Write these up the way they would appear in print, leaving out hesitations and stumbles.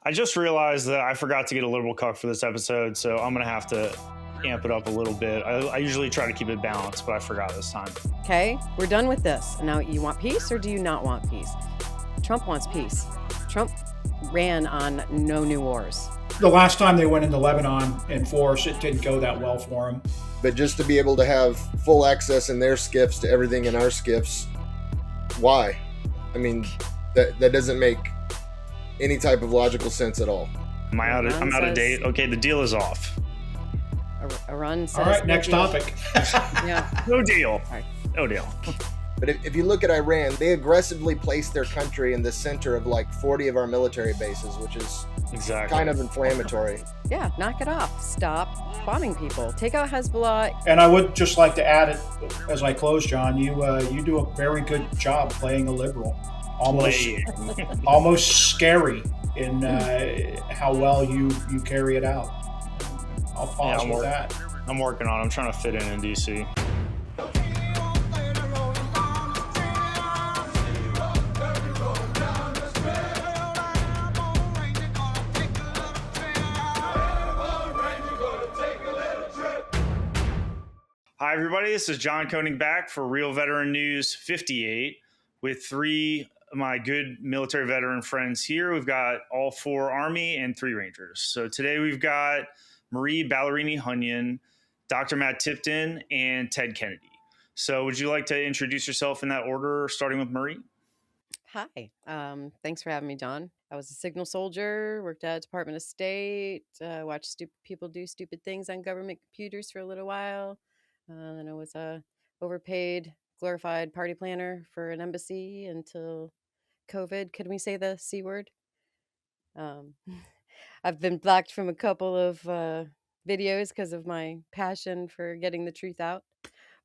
I just realized that I forgot to get a liberal cuck for this episode, so I'm going to have to amp it up a little bit. I usually try to keep it balanced, but I forgot this time. Okay, we're done with this. Now, you want peace or do you not want peace? Trump wants peace. Trump ran on no new wars. The last time they went into Lebanon in force, it didn't go that well for them. But just to be able to have full access in their skiffs to everything in our skiffs, why? I mean, that doesn't make any type of logical sense at all. I'm out of date. Okay, the deal is off. Iran says all right, next deal. topic. Yeah. No deal. Right. No deal. But if you look at Iran, they aggressively placed their country in the center of like 40 of our military bases, which is Exactly. kind of inflammatory. Yeah, knock it off. Stop bombing people. Take out Hezbollah. And I would just like to add it as I close, John. You do a very good job playing a liberal, almost scary in how well you carry it out. I'll pause with that. I'm working on it. I'm trying to fit in DC. Hi, everybody. This is John Koenig back for Real Veteran News 58 with three of my good military veteran friends here. We've got all 4 Army and 3 Rangers. So today we've got Marie Ballerini-Hunyon, Dr. Matt Tipton, and Ted Kennedy. So would you like to introduce yourself in that order, starting with Marie? Hi. Thanks for having me, John. I was a signal soldier, worked at Department of State, watched stupid people do stupid things on government computers for a little while. And I was a overpaid, glorified party planner for an embassy until COVID. Could we say the C word? I've been blocked from a couple of videos because of my passion for getting the truth out.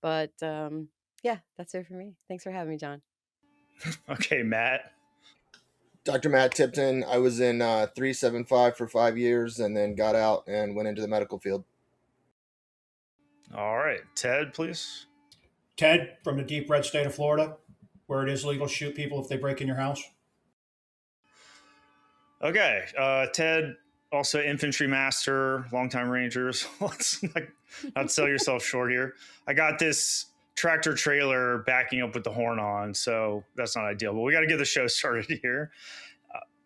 But yeah, that's it for me. Thanks for having me, John. Okay, Matt. Dr. Matt Tipton, I was in 375 for 5 years and then got out and went into the medical field. All right. Ted, please. Ted, from the deep red state of Florida, where it is legal to shoot people if they break in your house. Okay. Ted, also infantry master, longtime Rangers. Let's not sell yourself short here. I got this tractor trailer backing up with the horn on, so that's not ideal, but we got to get the show started here.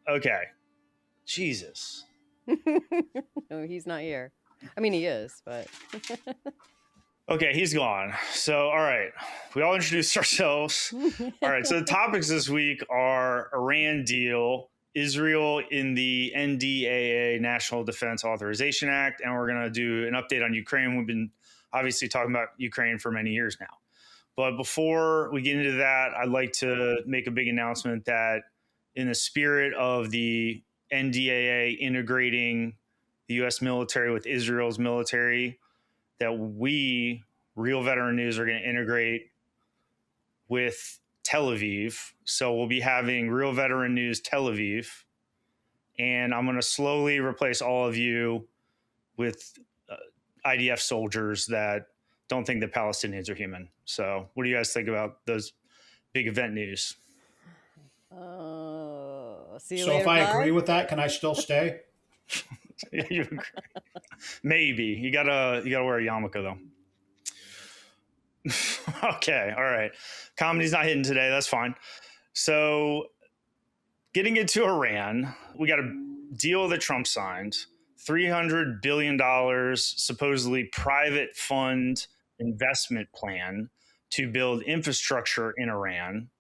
Okay. Jesus. No, he's not here. I mean, he is, but... Okay, he's gone. So, all right. We all introduced ourselves. All right, so the topics this week are Iran deal, Israel in the NDAA, National Defense Authorization Act, and we're going to do an update on Ukraine. We've been obviously talking about Ukraine for many years now. But before we get into that, I'd like to make a big announcement that in the spirit of the NDAA integrating the U.S. military with Israel's military, that we, Real Veteran News, are going to integrate with Tel Aviv. So we'll be having Real Veteran News Tel Aviv. And I'm going to slowly replace all of you with IDF soldiers that don't think that Palestinians are human. So what do you guys think about those big event news? See you so later, if I bye. agree with that, can I still stay? You agree? Maybe. You gotta wear a yarmulke though. Okay, all right. Comedy's not hitting today. That's fine. So, getting into Iran, we got a deal that Trump signed. $300 billion, supposedly private fund investment plan to build infrastructure in Iran.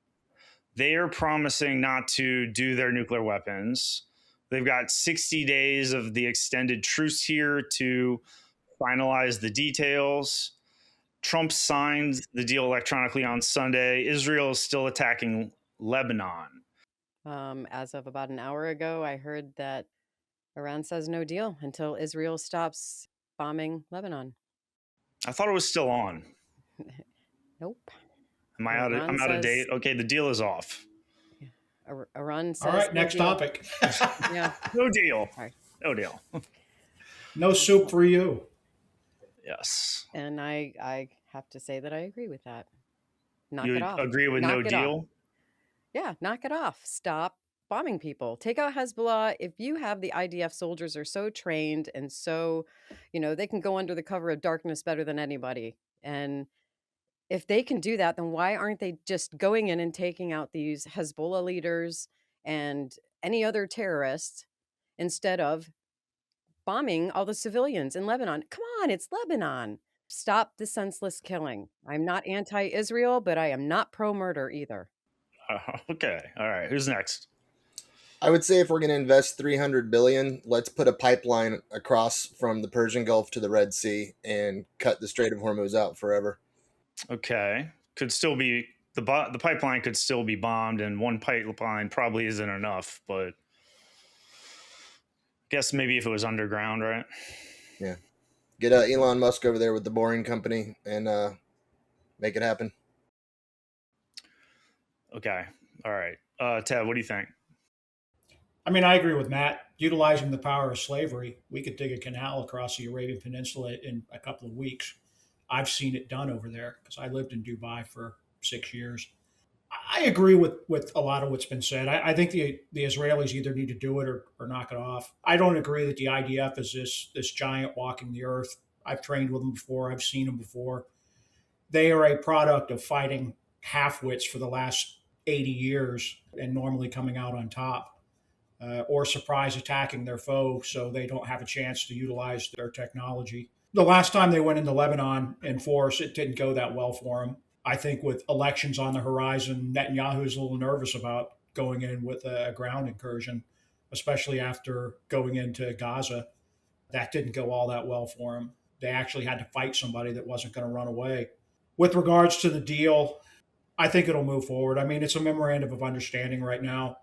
They are promising not to do their nuclear weapons. They've got 60 days of the extended truce here to finalize the details. Trump signed the deal electronically on Sunday. Israel is still attacking Lebanon. As of about an hour ago, I heard that Iran says no deal until Israel stops bombing Lebanon. I thought it was still on. Nope. I'm out of date. Okay, the deal is off. Iran says all right, next topic. Yeah. No deal. Right. No deal. No soup for you. Yes. And I have to say that I agree with that. Knock You it off. agree with Knock no it deal? off. Yeah, knock it off. Stop bombing people. Take out Hezbollah. If you have the IDF soldiers are so trained and so, they can go under the cover of darkness better than anybody. And if they can do that, then why aren't they just going in and taking out these Hezbollah leaders and any other terrorists instead of bombing all the civilians in Lebanon? Come on, it's Lebanon. Stop the senseless killing. I'm not anti-Israel, but I am not pro-murder either. Okay. All right. Who's next? I would say if we're going to invest 300 billion, let's put a pipeline across from the Persian Gulf to the Red Sea and cut the Strait of Hormuz out forever. Okay. Could still be the pipeline could still be bombed, and one pipeline probably isn't enough, but I guess maybe if it was underground, right? Yeah. Get Elon Musk over there with the Boring Company and make it happen. Okay. All right. Ted, what do you think? I mean, I agree with Matt. Utilizing the power of slavery, we could dig a canal across the Arabian Peninsula in a couple of weeks. I've seen it done over there because I lived in Dubai for 6 years. I agree with a lot of what's been said. I think the Israelis either need to do it or knock it off. I don't agree that the IDF is this giant walking the earth. I've trained with them before. I've seen them before. They are a product of fighting half-wits for the last 80 years and normally coming out on top. Or surprise attacking their foe so they don't have a chance to utilize their technology. The last time they went into Lebanon in force, it didn't go that well for them. I think with elections on the horizon, Netanyahu is a little nervous about going in with a ground incursion, especially after going into Gaza. That didn't go all that well for him. They actually had to fight somebody that wasn't going to run away. With regards to the deal, I think it'll move forward. I mean, it's a memorandum of understanding right now.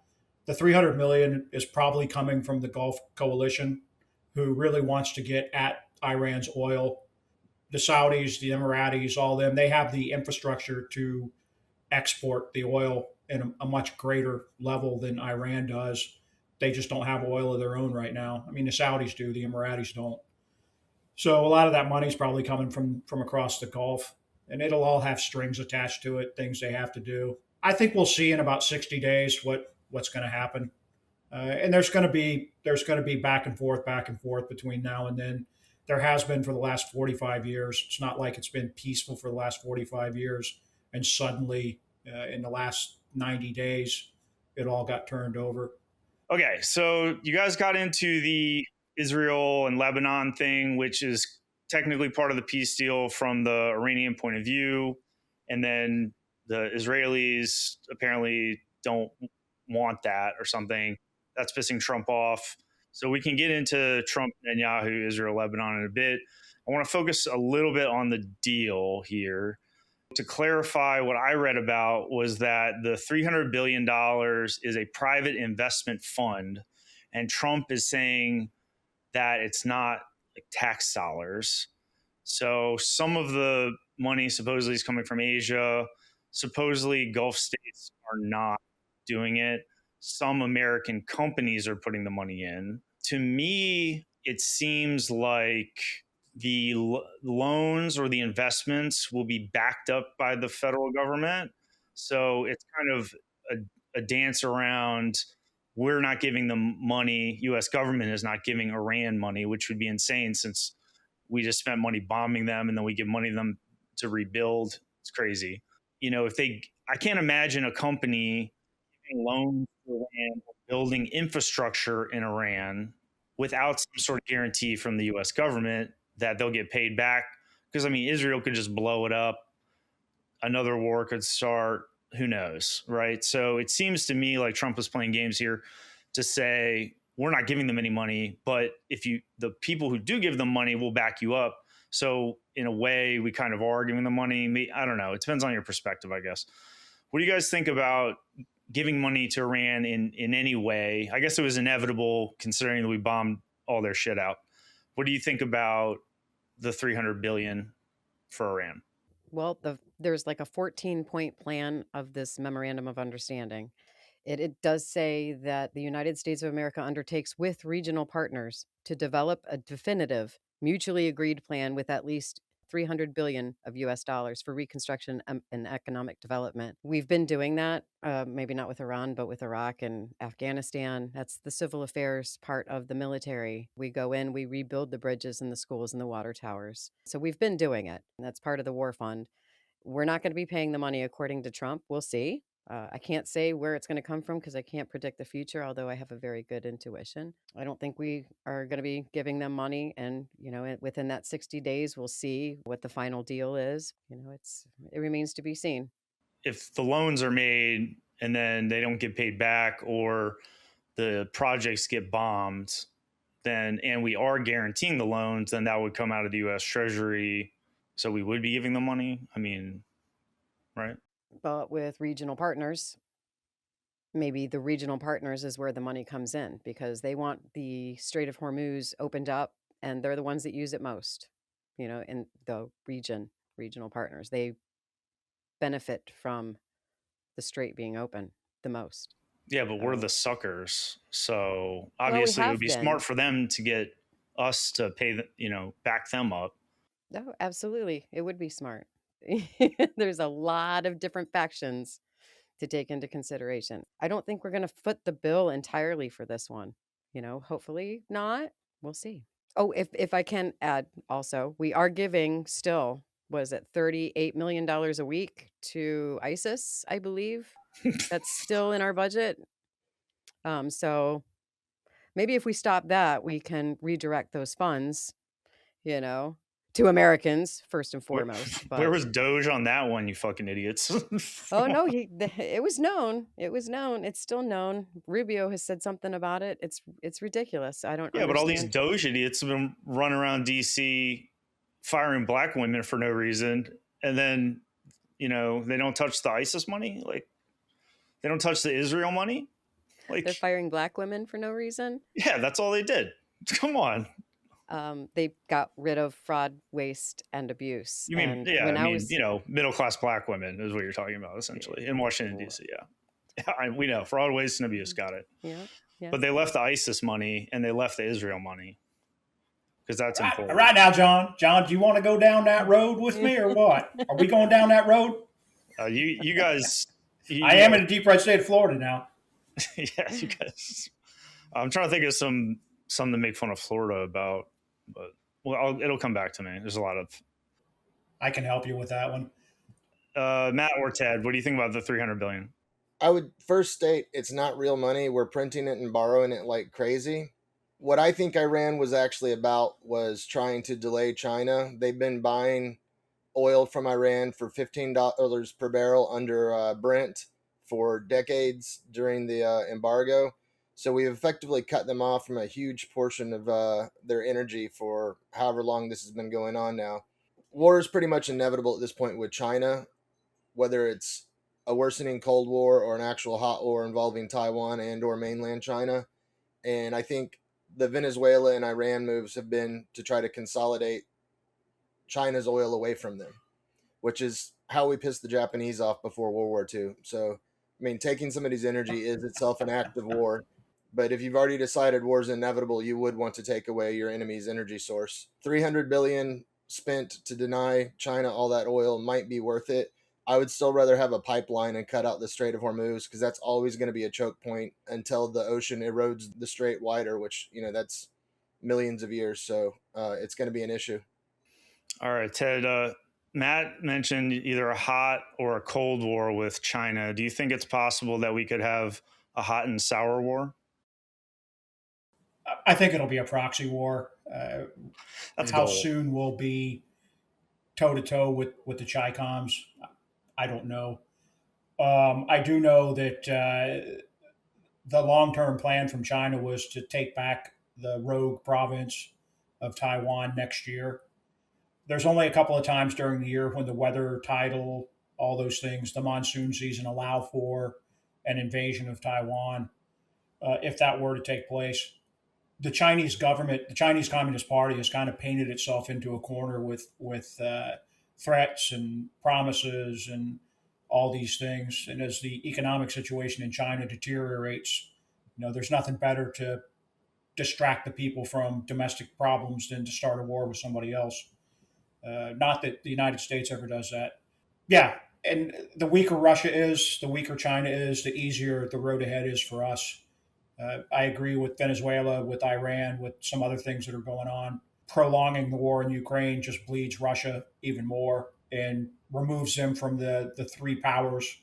The 300 million is probably coming from the Gulf Coalition, who really wants to get at Iran's oil. The Saudis, the Emiratis, all them, they have the infrastructure to export the oil in a much greater level than Iran does. They just don't have oil of their own right now. I mean, the Saudis do, the Emiratis don't. So a lot of that money is probably coming from across the Gulf, and it'll all have strings attached to it, things they have to do. I think we'll see in about 60 days what's going to happen. And there's going to be back and forth between now and then. There has been for the last 45 years. It's not like it's been peaceful for the last 45 years, and suddenly in the last 90 days, it all got turned over. Okay, so you guys got into the Israel and Lebanon thing, which is technically part of the peace deal from the Iranian point of view, and then the Israelis apparently don't want that or something. That's pissing Trump off. So we can get into Trump, Netanyahu, Israel, Lebanon in a bit. I want to focus a little bit on the deal here. To clarify, what I read about was that the $300 billion is a private investment fund, and Trump is saying that it's not like tax dollars. So some of the money supposedly is coming from Asia. Supposedly Gulf states are not doing it. Some American companies are putting the money in. To me, it seems like the loans or the investments will be backed up by the federal government. So it's kind of a dance around, we're not giving them money. US government is not giving Iran money, which would be insane since we just spent money bombing them and then we give money to them to rebuild. It's crazy. I can't imagine a company giving loans to Iran, building infrastructure in Iran without some sort of guarantee from the US government that they'll get paid back. Because, I mean, Israel could just blow it up. Another war could start. Who knows, right? So it seems to me like Trump was playing games here to say, we're not giving them any money, but the people who do give them money will back you up. So in a way, we kind of are giving them money. I don't know. It depends on your perspective, I guess. What do you guys think about giving money to Iran in any way? I guess it was inevitable considering that we bombed all their shit out. What do you think about the $300 billion for Iran? Well, there's like a 14-point plan of this memorandum of understanding. It does say that the United States of America undertakes with regional partners to develop a definitive, mutually agreed plan with at least $300 billion of US dollars for reconstruction and economic development. We've been doing that, maybe not with Iran, but with Iraq and Afghanistan. That's the civil affairs part of the military. We go in, we rebuild the bridges and the schools and the water towers. So we've been doing it. And that's part of the war fund. We're not going to be paying the money according to Trump. We'll see. I can't say where it's going to come from because I can't predict the future, although I have a very good intuition. I don't think we are going to be giving them money. And, within that 60 days, we'll see what the final deal is. It remains to be seen. If the loans are made and then they don't get paid back, or the projects get bombed, and we are guaranteeing the loans, then that would come out of the U.S. Treasury. So we would be giving them money. I mean, right? But with regional partners, maybe the regional partners is where the money comes in, because they want the Strait of Hormuz opened up, and they're the ones that use it most, in the regional partners. They benefit from the strait being open the most. Yeah, but we're the suckers. So obviously it would be smart for them to get us to pay, back them up. Oh, absolutely. It would be smart. There's a lot of different factions to take into consideration. I don't think we're going to foot the bill entirely for this one. Hopefully not. We'll see. Oh, if I can add also, we are giving still, was it $38 million a week to ISIS, I believe. That's still in our budget. So maybe if we stop that, we can redirect those funds, to Americans first and foremost. Where was Doge on that one, you fucking idiots? Oh no, it was known. It was known. It's still known. Rubio has said something about it. It's ridiculous. I don't. Yeah, but all these Doge idiots have been running around DC firing black women for no reason, and then they don't touch the ISIS money. Like, they don't touch the Israel money. Like, they're firing black women for no reason. Yeah, that's all they did. Come on. They got rid of fraud, waste, and abuse. You mean, middle-class black women is what you're talking about, essentially, in Washington, D.C., yeah. We know. Fraud, waste, and abuse, got it. Yeah. But they left the ISIS money, and they left the Israel money, because that's important. Right now, John, do you want to go down that road with me, or what? Are we going down that road? You guys... I am in the deep red state of Florida now. Yeah, you guys... I'm trying to think of something to make fun of Florida about, but it'll come back to me. There's a lot of. I can help you with that one. Matt or Ted, what do you think about the $300 billion? I would first state it's not real money. We're printing it and borrowing it like crazy. What I think Iran was actually about was trying to delay China. They've been buying oil from Iran for $15 per barrel under Brent for decades during the embargo. So we've effectively cut them off from a huge portion of their energy for however long this has been going on now. War is pretty much inevitable at this point with China, whether it's a worsening Cold War or an actual hot war involving Taiwan and or mainland China. And I think the Venezuela and Iran moves have been to try to consolidate China's oil away from them, which is how we pissed the Japanese off before World War II. So, taking somebody's energy is itself an act of war. But if you've already decided war is inevitable, you would want to take away your enemy's energy source. $300 billion spent to deny China all that oil might be worth it. I would still rather have a pipeline and cut out the Strait of Hormuz, because that's always going to be a choke point until the ocean erodes the strait wider, which, that's millions of years. So it's going to be an issue. All right, Ted. Matt mentioned either a hot or a cold war with China. Do you think it's possible that we could have a hot and sour war? I think it'll be a proxy war. How soon we'll be toe-to-toe with the Chi-Coms, I don't know. I do know that the long-term plan from China was to take back the rogue province of Taiwan next year. There's only a couple of times during the year when the weather, tidal, all those things, the monsoon season allow for an invasion of Taiwan. If that were to take place, the Chinese government, the Chinese Communist Party, has kind of painted itself into a corner with threats and promises and all these things. And as the economic situation in China deteriorates, there's nothing better to distract the people from domestic problems than to start a war with somebody else. Not that the United States ever does that. Yeah, and the weaker Russia is, the weaker China is, the easier the road ahead is for us. I agree with Venezuela, with Iran, with some other things that are going on. Prolonging the war in Ukraine just bleeds Russia even more and removes them from the three powers,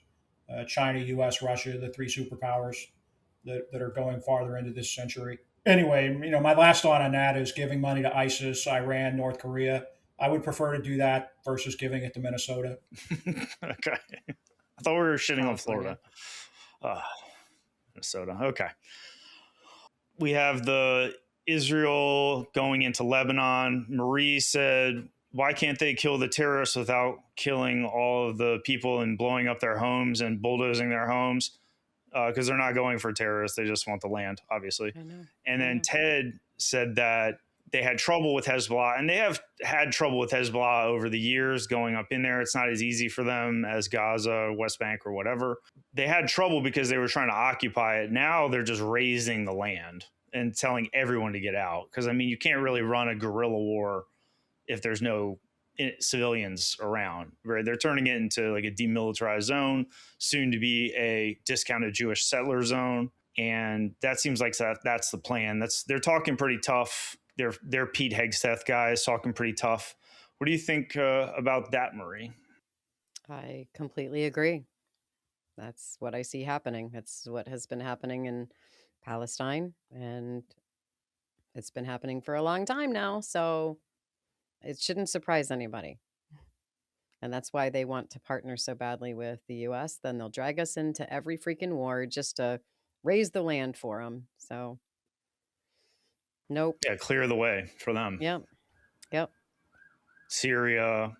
China, US, Russia, the three superpowers that are going farther into this century. Anyway, my last thought on that is giving money to ISIS, Iran, North Korea. I would prefer to do that versus giving it to Minnesota. Okay. I thought we were shitting on California. Florida. Minnesota. Okay. We have the Israel going into Lebanon. Marie said, why can't they kill the terrorists without killing all of the people and blowing up their homes and bulldozing their homes? Because they're not going for terrorists. They just want the land, obviously. I know. And I then know. Ted said that they had trouble with Hezbollah, and they have had trouble with Hezbollah over the years going up in there. It's not as easy for them as Gaza, West Bank, or whatever. They had trouble because they were trying to occupy it. Now they're just raising the land and telling everyone to get out. Because, I mean, you can't really run a guerrilla war if there's no civilians around. Right? They're turning it into like a demilitarized zone, soon to be a discounted Jewish settler zone. And that seems like that's the plan. They're talking pretty tough. They're Pete Hegseth guys talking pretty tough. What do you think about that, Marie? I completely agree. That's what I see happening. It's what has been happening in Palestine, and it's been happening for a long time now. So it shouldn't surprise anybody. And that's why they want to partner so badly with the US. Then they'll drag us into every freaking war just to raise the land for them. So, nope. Yeah, clear the way for them. Yep. Yep. Syria,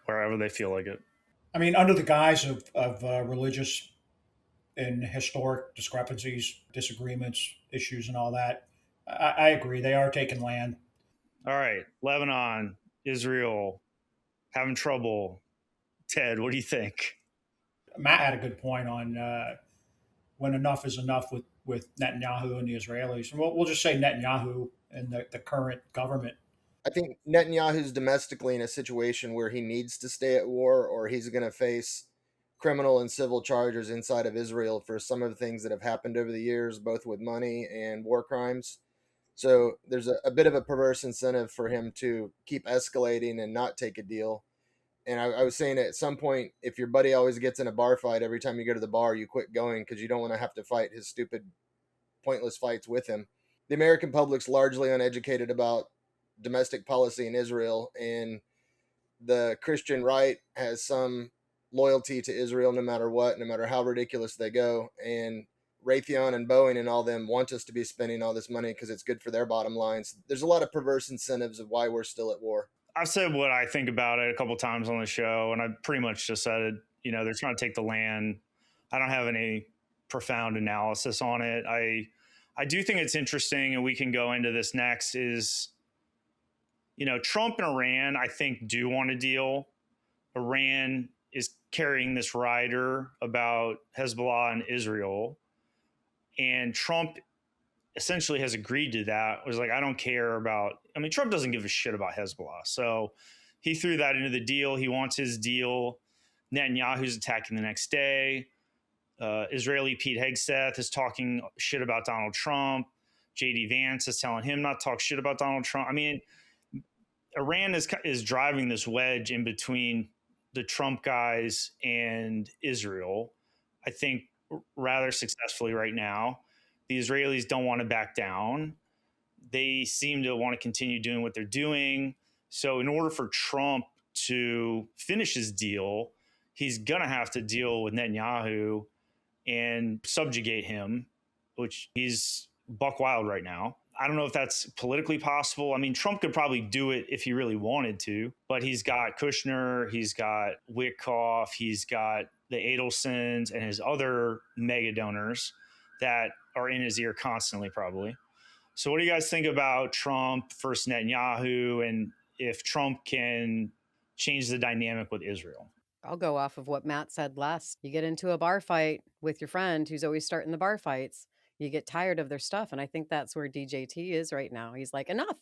wherever they feel like it. I mean, under the guise of religious and historic discrepancies, disagreements, issues, and all that, I agree. They are taking land. All right, Lebanon, Israel, having trouble. Ted, what do you think? Matt had a good point on when enough is enough with Netanyahu and the Israelis. And we'll just say Netanyahu and the current government. I think Netanyahu's domestically in a situation where he needs to stay at war, or he's going to face criminal and civil charges inside of Israel for some of the things that have happened over the years, both with money and war crimes. So there's a bit of a perverse incentive for him to keep escalating and not take a deal. And I was saying at some point, if your buddy always gets in a bar fight every time you go to the bar, you quit going because you don't want to have to fight his stupid, pointless fights with him. The American public's largely uneducated about domestic policy in Israel, and the Christian right has some loyalty to Israel no matter what, no matter how ridiculous they go. And Raytheon and Boeing and all them want us to be spending all this money because it's good for their bottom lines. There's a lot of perverse incentives of why we're still at war. I've said what I think about it a couple times on the show, and I pretty much just said, they're trying to take the land. I don't have any profound analysis on it. I do think it's interesting, and we can go into this next, is, Trump and Iran, I think, do want a deal. Iran is carrying this rider about Hezbollah and Israel, and Trump essentially has agreed to that. Was like, I don't care about, Trump doesn't give a shit about Hezbollah. So he threw that into the deal. He wants his deal. Netanyahu's attacking the next day. Israeli Pete Hegseth is talking shit about Donald Trump. JD Vance is telling him not to talk shit about Donald Trump. Iran is driving this wedge in between the Trump guys and Israel, I think, rather successfully right now. The Israelis don't want to back down. They seem to want to continue doing what they're doing. So in order for Trump to finish his deal, he's going to have to deal with Netanyahu and subjugate him, which he's buck wild right now. I don't know if that's politically possible. Trump could probably do it if he really wanted to, but he's got Kushner, he's got Witkoff, he's got the Adelsons and his other mega donors that are in his ear constantly, probably. So what do you guys think about Trump versus Netanyahu, and if Trump can change the dynamic with Israel? I'll go off of what Matt said last. You get into a bar fight with your friend who's always starting the bar fights. You get tired of their stuff. And I think that's where DJT is right now. He's like, enough.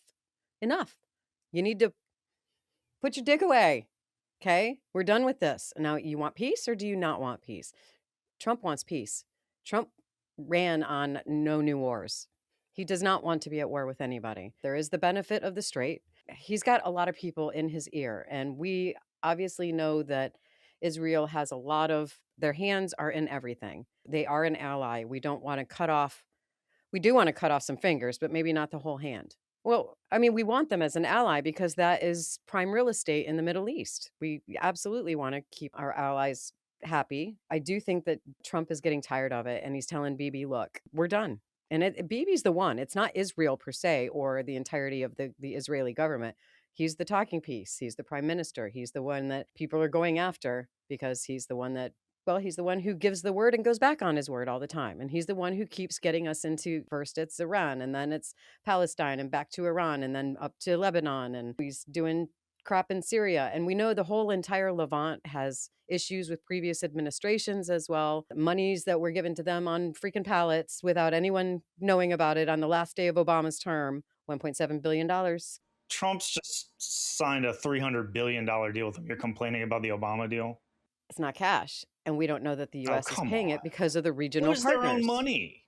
You need to Put your dick away. Okay? We're done with this. Now, you want peace or do you not want peace? Trump wants peace. Trump ran on no new wars. He does not want to be at war with anybody. There is the benefit of the straight. He's got a lot of people in his ear, and we obviously know that Israel has a lot of their hands are in everything. They are an ally. We don't want to cut off, we do want to cut off some fingers, but maybe not the whole hand. Well, I mean, we want them as an ally because that is prime real estate in the Middle East. We absolutely want to keep our allies happy. I do think that Trump is getting tired of it, and he's telling Bibi, look, we're done. And Bibi's the one. It's not Israel per se or the entirety of the Israeli government. He's the talking piece. He's the prime minister. He's the one that people are going after because he's the one that, well, he's the one who gives the word and goes back on his word all the time. And he's the one who keeps getting us into, first it's Iran, and then it's Palestine, and back to Iran, and then up to Lebanon. And he's doing crap in Syria. And we know the whole entire Levant has issues with previous administrations as well. Monies that were given to them on freaking pallets without anyone knowing about it on the last day of Obama's term, $1.7 billion. Trump's just signed a $300 billion deal with them. You're complaining about the Obama deal? It's not cash. And we don't know that the U.S. is come paying on. it because of the regional Where's their partners. own money?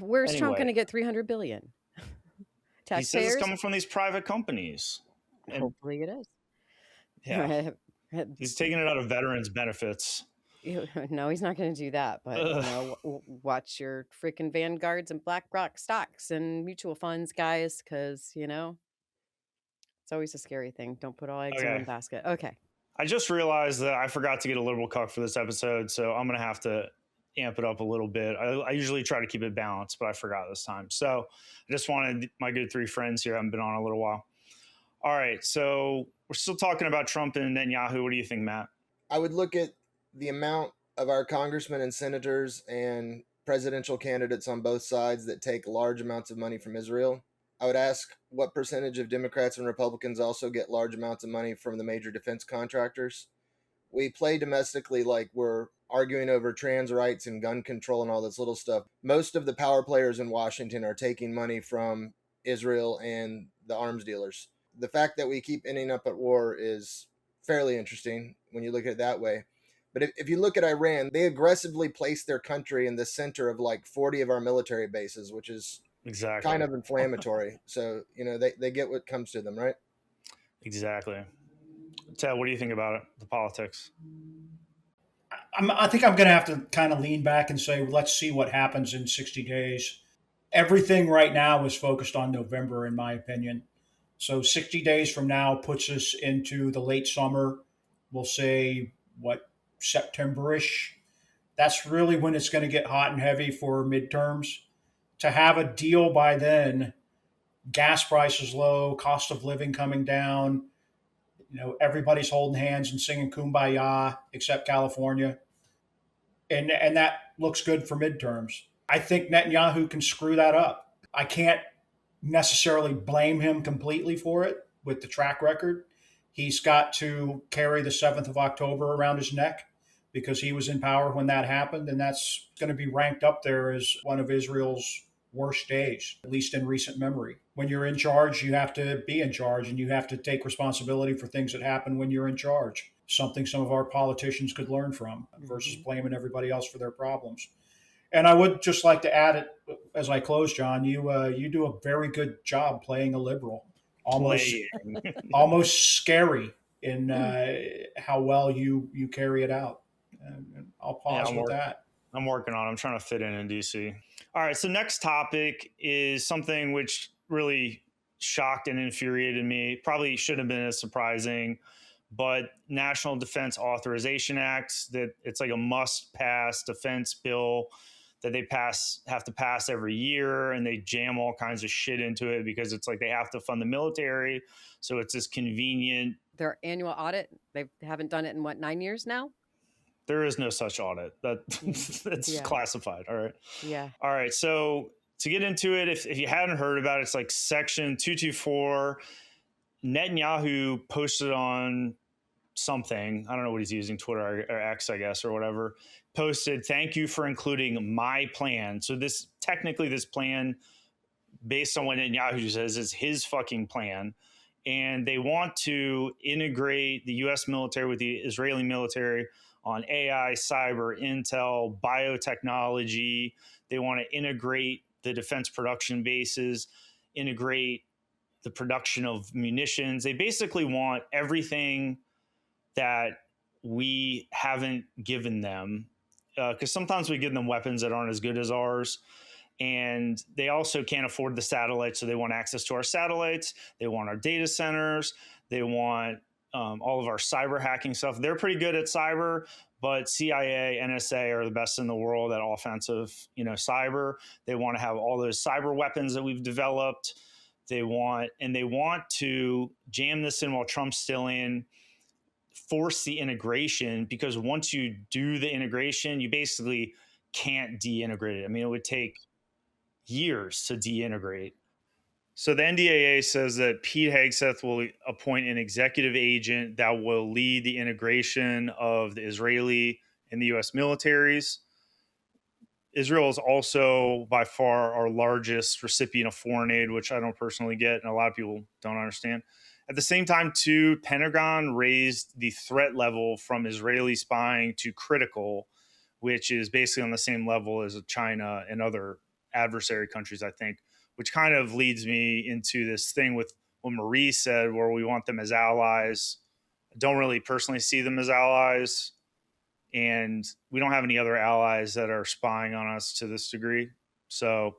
Where's Trump Anyway. going to get $300 billion? He Taxpayers? says it's coming from these private companies. And Hopefully it is. yeah, he's taking it out of veterans' benefits. No, he's not going to do that. But you know, watch your freaking Vanguards and BlackRock stocks and mutual funds, guys, because you know it's always a scary thing. Don't put all eggs in one basket. Okay. I just realized that I forgot to get a liberal cuck for this episode, so I'm going to have to amp it up a little bit. I usually try to keep it balanced, but I forgot this time. So I just wanted my good three friends here. I haven't been on a little while. All right, so we're still talking about Trump and Netanyahu. What do you think, Matt? I would look at the amount of our congressmen and senators and presidential candidates on both sides that take large amounts of money from Israel. I would ask what percentage of Democrats and Republicans also get large amounts of money from the major defense contractors. We play domestically like we're arguing over trans rights and gun control and all this little stuff. Most of the power players in Washington are taking money from Israel and the arms dealers. The fact that we keep ending up at war is fairly interesting when you look at it that way. But if you look at Iran, they aggressively place their country in the center of like 40 of our military bases, which is exactly kind of inflammatory. So, you know, they get what comes to them, right? Exactly. Ted, what do you think about it, the politics? I think I'm going to have to kind of lean back and say, let's see what happens in 60 days. Everything right now is focused on November, in my opinion. So 60 days from now puts us into the late summer. We'll say, September-ish. That's really when it's going to get hot and heavy for midterms. To have a deal by then, gas prices low, cost of living coming down, you know, everybody's holding hands and singing Kumbaya except California. And that looks good for midterms. I think Netanyahu can screw that up. I can't necessarily blame him completely for it with the track record. He's got to carry the 7th of October around his neck because he was in power when that happened. And that's going to be ranked up there as one of Israel's worst days, at least in recent memory. When you're in charge, you have to be in charge and you have to take responsibility for things that happen when you're in charge. Something some of our politicians could learn from versus blaming everybody else for their problems. And I would just like to add it as I close, John. You do a very good job playing a liberal, almost scary in how well you carry it out. And I'll pause with that. I'm working on it. I'm trying to fit in DC. All right, so next topic is something which really shocked and infuriated me. Probably shouldn't have been as surprising, but National Defense Authorization Act, that it's like a must-pass defense bill that they have to pass every year, and they jam all kinds of shit into it because it's like they have to fund the military. So it's this convenient. Their annual audit, they haven't done it in 9 years now? There is no such audit. That's classified. All right. Yeah. All right. So to get into it, if you hadn't heard about it, it's like Section 224. Netanyahu posted on something. I don't know what he's using, Twitter or X, I guess, or whatever. Posted, "Thank you for including my plan." So this plan, based on what Netanyahu says, is his fucking plan. and they want to integrate the US military with the Israeli military on AI, cyber, intel, biotechnology. They want to integrate the defense production bases, integrate the production of munitions. They basically want everything that we haven't given them, because sometimes we give them weapons that aren't as good as ours. And they also can't afford the satellites, so they want access to our satellites. They want our data centers. They want all of our cyber hacking stuff. They're pretty good at cyber, but CIA, NSA are the best in the world at offensive, cyber. They want to have all those cyber weapons that we've developed. They want to jam this in while Trump's still in, force the integration, because once you do the integration, you basically can't de-integrate it. I mean, it would take years to de-integrate. So the NDAA says that Pete Hegseth will appoint an executive agent that will lead the integration of the Israeli and the U.S. militaries. Israel is also by far our largest recipient of foreign aid, which I don't personally get, and a lot of people don't understand. At the same time, too, Pentagon raised the threat level from Israeli spying to critical, which is basically on the same level as China and other adversary countries, I think, which kind of leads me into this thing with what Marie said, where we want them as allies. I don't really personally see them as allies, and we don't have any other allies that are spying on us to this degree. So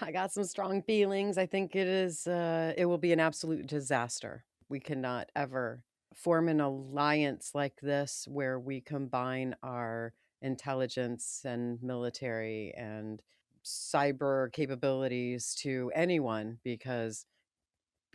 I got some strong feelings. I think it will be an absolute disaster. We cannot ever form an alliance like this where we combine our intelligence and military and cyber capabilities to anyone, because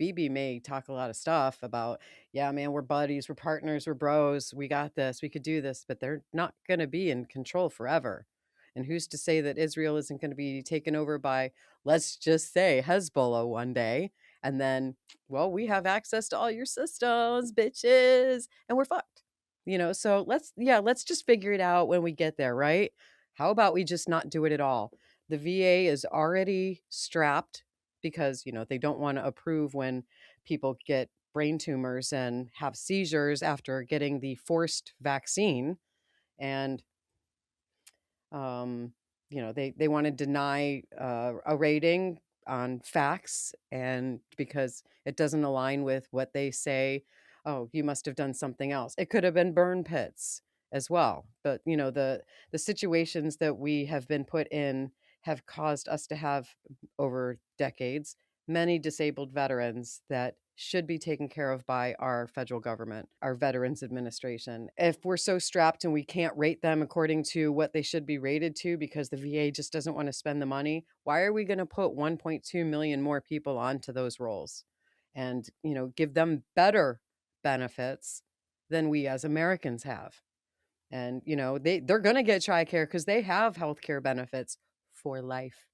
BB may talk a lot of stuff about, yeah, man, we're buddies, we're partners, we're bros, we got this, we could do this, but they're not going to be in control forever. And who's to say that Israel isn't going to be taken over by, let's just say, Hezbollah one day? And then, well, we have access to all your systems, bitches, and we're fucked. So let's just figure it out when we get there, right? How about we just not do it at all? The VA is already strapped because, they don't want to approve when people get brain tumors and have seizures after getting the forced vaccine. And they want to deny a rating on facts, and because it doesn't align with what they say, oh, you must have done something else. It could have been burn pits as well. But the situations that we have been put in have caused us to have, over decades, many disabled veterans that should be taken care of by our federal government, our Veterans Administration. If we're so strapped and we can't rate them according to what they should be rated to because the VA just doesn't want to spend the money, why are we going to put 1.2 million more people onto those roles and, give them better benefits than we as Americans have? And, they're going to get TRICARE because they have healthcare benefits for life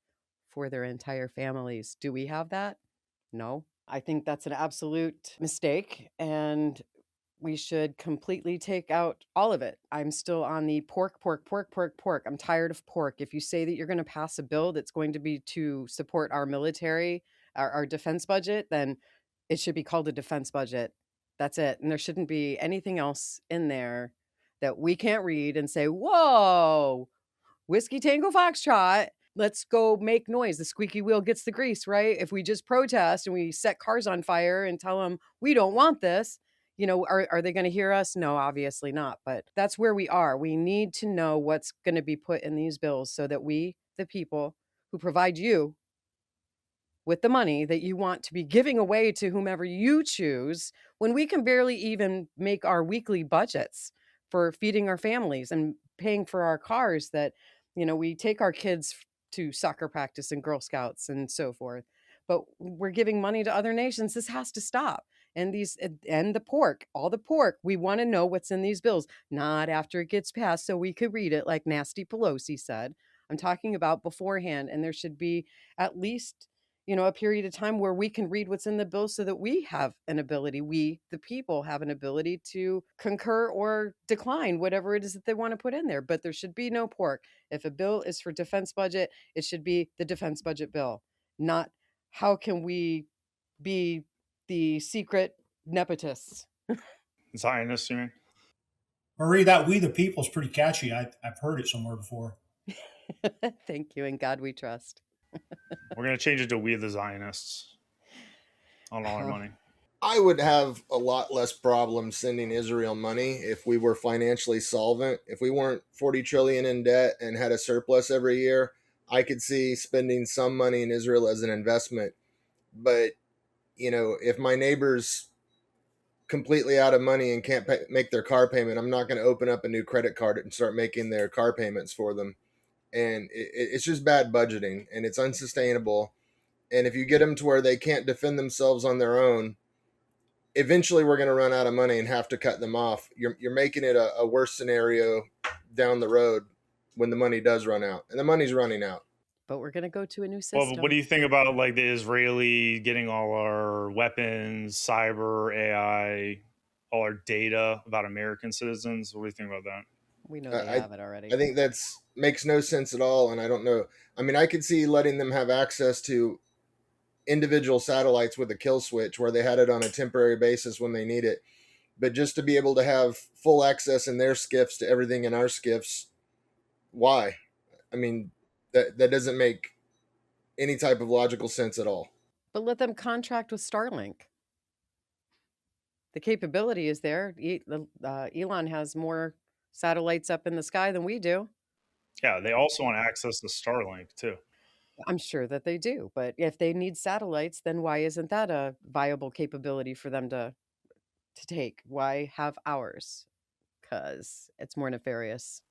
for their entire families. Do we have that? No. I think that's an absolute mistake, and we should completely take out all of it. I'm still on the pork. I'm tired of pork. If you say that you're going to pass a bill that's going to be to support our military, our defense budget, then it should be called a defense budget. That's it. And there shouldn't be anything else in there that we can't read and say, whoa, Whiskey Tango Foxtrot, let's go make noise. The squeaky wheel gets the grease, right? If we just protest and we set cars on fire and tell them we don't want this, are they going to hear us? No, obviously not. But that's where we are. We need to know what's going to be put in these bills so that we, the people who provide you with the money that you want to be giving away to whomever you choose, when we can barely even make our weekly budgets for feeding our families and paying for our cars that, we take our kids to soccer practice and Girl Scouts and so forth. But we're giving money to other nations. This has to stop. And the pork, all the pork, we want to know what's in these bills, not after it gets passed so we could read it like Nasty Pelosi said. I'm talking about beforehand, and there should be at least a period of time where we can read what's in the bill so that we have an ability, we, the people, have an ability to concur or decline whatever it is that they want to put in there. But there should be no pork. If a bill is for defense budget, it should be the defense budget bill, not how can we be the secret Nepotists. Zionists, you mean? Marie, that "We the People" is pretty catchy. I've heard it somewhere before. Thank you. In God we trust. We're going to change it to "We the Zionists" on all our Oh, money. I would have a lot less problem sending Israel money if we were financially solvent. If we weren't 40 trillion in debt and had a surplus every year, I could see spending some money in Israel as an investment. But, if my neighbor's completely out of money and can't make their car payment, I'm not going to open up a new credit card and start making their car payments for them. And it's just bad budgeting, and it's unsustainable. And if you get them to where they can't defend themselves on their own, eventually we're going to run out of money and have to cut them off. You're making it a worse scenario down the road when the money does run out, and the money's running out. but we're going to go to a new Well, but what do system. you think about like the Israeli getting all our weapons, cyber, AI, all our data about American citizens? What do you think about that? We know they I have it already. I think that's makes no sense at all, and I don't know. I mean, I could see letting them have access to individual satellites with a kill switch where they had it on a temporary basis when they need it, but just to be able to have full access in their skiffs to everything in our skiffs, why? I mean, that doesn't make any type of logical sense at all. But let them contract with Starlink. The capability is there. Elon has more satellites up in the sky than we do. Yeah, they also want access to Starlink too. I'm sure that they do. But if they need satellites, then why isn't that a viable capability for them to take? Why have ours? Because it's more nefarious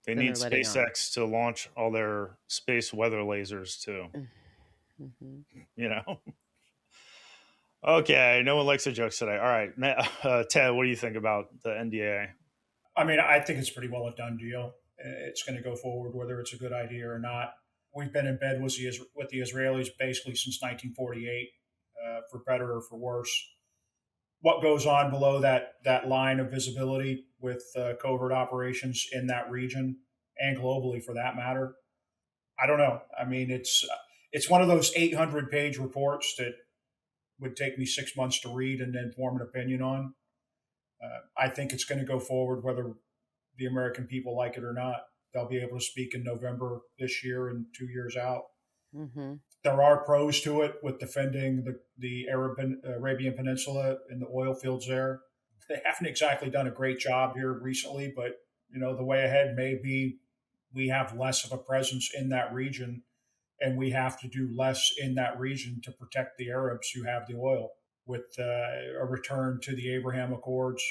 They than need they're letting on. SpaceX to launch all their space weather lasers too. Mm-hmm. You know. Okay, no one likes the jokes today. All right, Ted, what do you think about the NDAA? I mean, I think it's pretty well a done deal. It's going to go forward, whether it's a good idea or not. We've been in bed with the Israelis basically since 1948, for better or for worse. What goes on below that line of visibility with covert operations in that region and globally, for that matter, I don't know. I mean, it's one of those 800-page reports that would take me 6 months to read and then form an opinion on. I think it's going to go forward whether the American people like it or not. They'll be able to speak in November this year and 2 years out. Mm-hmm. There are pros to it with defending the Arabian Peninsula and the oil fields there. They haven't exactly done a great job here recently, but the way ahead may be we have less of a presence in that region, and we have to do less in that region to protect the Arabs who have the oil. With a return to the Abraham Accords,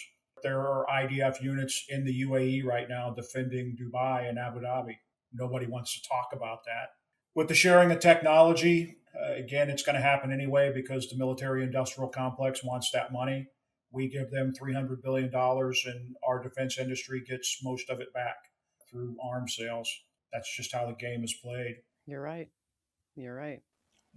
there are IDF units in the UAE right now defending Dubai and Abu Dhabi. Nobody wants to talk about that. With the sharing of technology, again, it's going to happen anyway because the military industrial complex wants that money. We give them $300 billion, and our defense industry gets most of it back through arms sales. That's just how the game is played. You're right. You're right.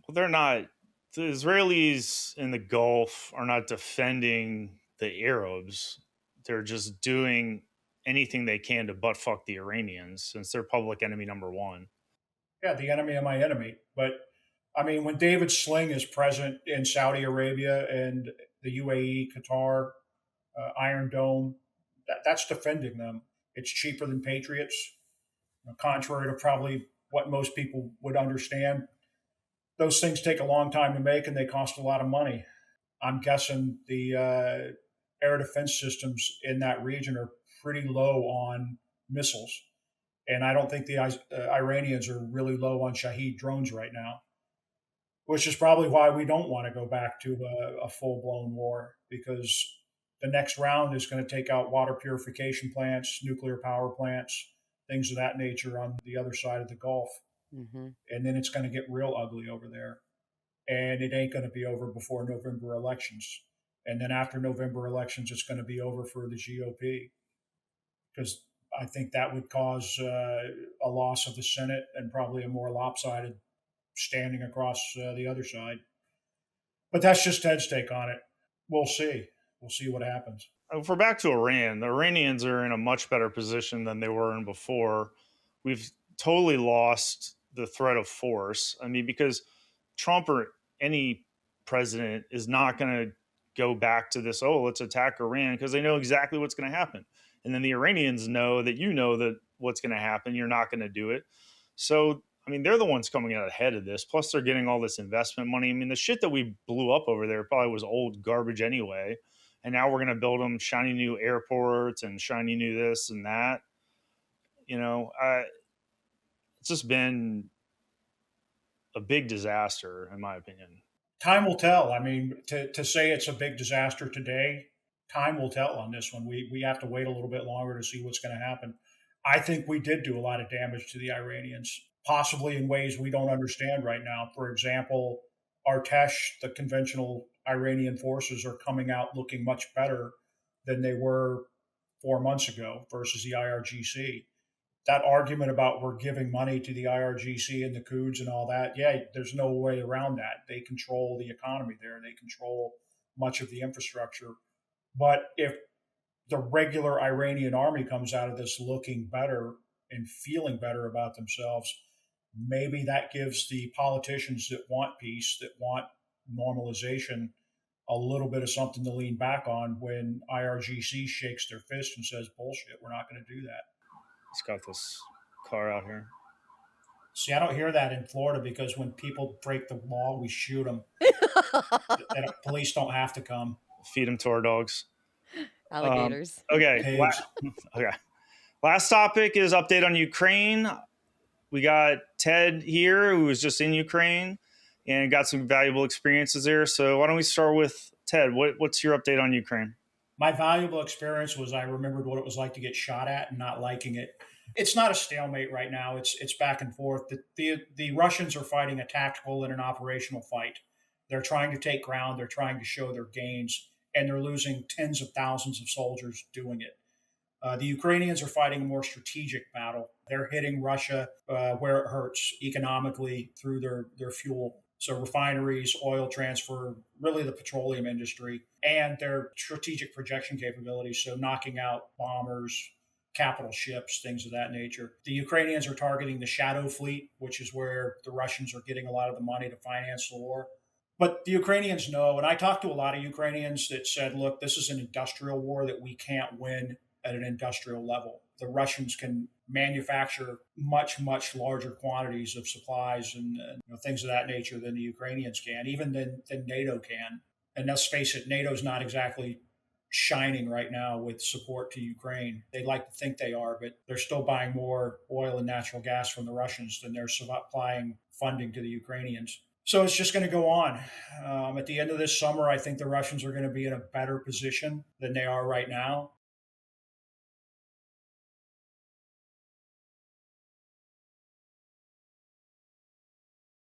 Well, they're not. The Israelis in the Gulf are not defending the Arabs. They're just doing anything they can to butt fuck the Iranians since they're public enemy number one. Yeah, the enemy of my enemy. But I mean, when David Sling is present in Saudi Arabia and the UAE, Qatar, Iron Dome, that's defending them. It's cheaper than Patriots, contrary to probably what most people would understand. Those things take a long time to make and they cost a lot of money. I'm guessing the air defense systems in that region are pretty low on missiles. And I don't think the Iranians are really low on Shahed drones right now, which is probably why we don't want to go back to a full blown war, because the next round is going to take out water purification plants, nuclear power plants, things of that nature on the other side of the Gulf. Mm-hmm. And then it's going to get real ugly over there. And it ain't going to be over before November elections. And then after November elections, it's going to be over for the GOP, because I think that would cause a loss of the Senate and probably a more lopsided standing across the other side. But that's just Ted's take on it. We'll see. We'll see what happens. If we're back to Iran, the Iranians are in a much better position than they were in before. We've totally lost the threat of force. I mean, because Trump or any president is not going to go back to this, oh, let's attack Iran, because they know exactly what's going to happen. And then the Iranians know that that what's going to happen, you're not going to do it. So, I mean, they're the ones coming out ahead of this. Plus, they're getting all this investment money. I mean, the shit that we blew up over there probably was old garbage anyway. And now we're going to build them shiny new airports and shiny new this and that. It's just been a big disaster, in my opinion. Time will tell. I mean, to say it's a big disaster today, time will tell on this one. We have to wait a little bit longer to see what's going to happen. I think we did do a lot of damage to the Iranians, possibly in ways we don't understand right now. For example, Artesh, the conventional Iranian forces, are coming out looking much better than they were 4 months ago versus the IRGC. That argument about we're giving money to the IRGC and the Qs and all that, yeah, there's no way around that. They control the economy there. They control much of the infrastructure. But if the regular Iranian army comes out of this looking better and feeling better about themselves, maybe that gives the politicians that want peace, that want normalization, a little bit of something to lean back on when IRGC shakes their fist and says, bullshit, we're not going to do that. It's got this car out here. See, I don't hear that in Florida because when people break the law, we shoot them. And police don't have to come. Feed them to our dogs. Alligators. Okay. Okay. Last topic is update on Ukraine. We got Ted here, who was just in Ukraine and got some valuable experiences there. So why don't we start with Ted? What's your update on Ukraine? My valuable experience was I remembered what it was like to get shot at and not liking it. It's not a stalemate right now. It's back and forth. The Russians are fighting a tactical and an operational fight. They're trying to take ground. They're trying to show their gains, and they're losing tens of thousands of soldiers doing it. The Ukrainians are fighting a more strategic battle. They're hitting Russia where it hurts economically through their fuel. So refineries, oil transfer, really the petroleum industry, and their strategic projection capabilities. So knocking out bombers, capital ships, things of that nature. The Ukrainians are targeting the Shadow Fleet, which is where the Russians are getting a lot of the money to finance the war. But the Ukrainians know, and I talked to a lot of Ukrainians that said, look, this is an industrial war that we can't win at an industrial level. The Russians can manufacture much, much larger quantities of supplies and things of that nature than the Ukrainians can, even than NATO can. And let's face it, NATO's not exactly shining right now with support to Ukraine. They like to think they are, but they're still buying more oil and natural gas from the Russians than they're supplying funding to the Ukrainians. So it's just going to go on. At the end of this summer, I think the Russians are going to be in a better position than they are right now.